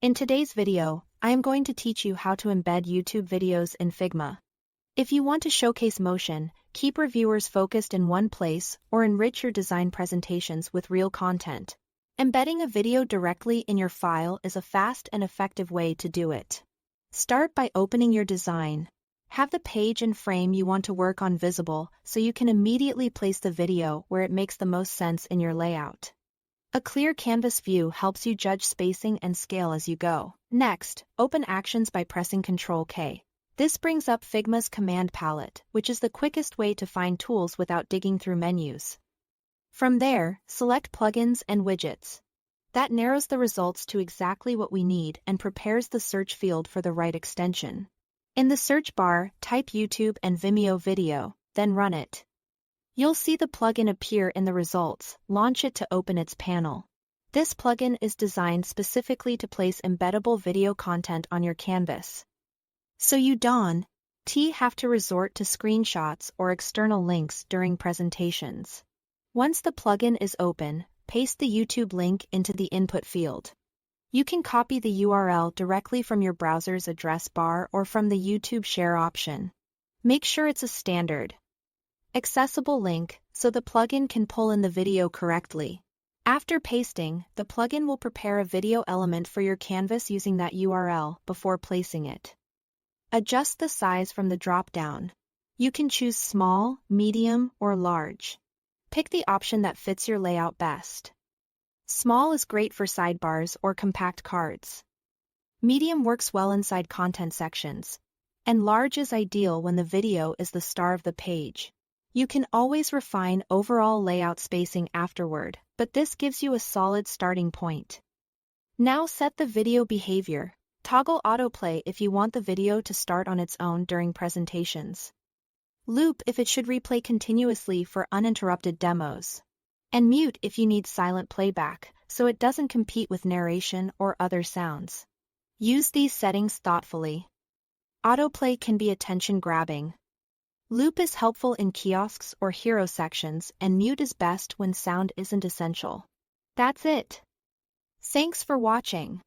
In today's video, I am going to teach you how to embed YouTube videos in Figma. If you want to showcase motion, keep reviewers focused in one place, or enrich your design presentations with real content, embedding a video directly in your file is a fast and effective way to do it. Start by opening your design. Have the page and frame you want to work on visible so you can immediately place the video where it makes the most sense in your layout. A clear canvas view helps you judge spacing and scale as you go. Next, open Actions by pressing Ctrl-K. This brings up Figma's command palette, which is the quickest way to find tools without digging through menus. From there, select Plugins and Widgets. That narrows the results to exactly what we need and prepares the search field for the right extension. In the search bar, type YouTube and Vimeo Video, then run it. You'll see the plugin appear in the results. Launch it to open its panel. This plugin is designed specifically to place embeddable video content on your canvas. So you don't have to resort to screenshots or external links during presentations. Once the plugin is open, paste the YouTube link into the input field. You can copy the URL directly from your browser's address bar or from the YouTube share option. Make sure it's a standard, accessible link so the plugin can pull in the video correctly. After pasting, the plugin will prepare a video element for your canvas using that URL before placing it. Adjust the size from the drop-down. You can choose small, medium, or large. Pick the option that fits your layout best. Small is great for sidebars or compact cards. Medium works well inside content sections, and large is ideal when the video is the star of the page. You can always refine overall layout spacing afterward, but this gives you a solid starting point. Now set the video behavior. Toggle autoplay if you want the video to start on its own during presentations. Loop if it should replay continuously for uninterrupted demos. And mute if you need silent playback, so it doesn't compete with narration or other sounds. Use these settings thoughtfully. Autoplay can be attention-grabbing. Loop is helpful in kiosks or hero sections, and mute is best when sound isn't essential. That's it. Thanks for watching.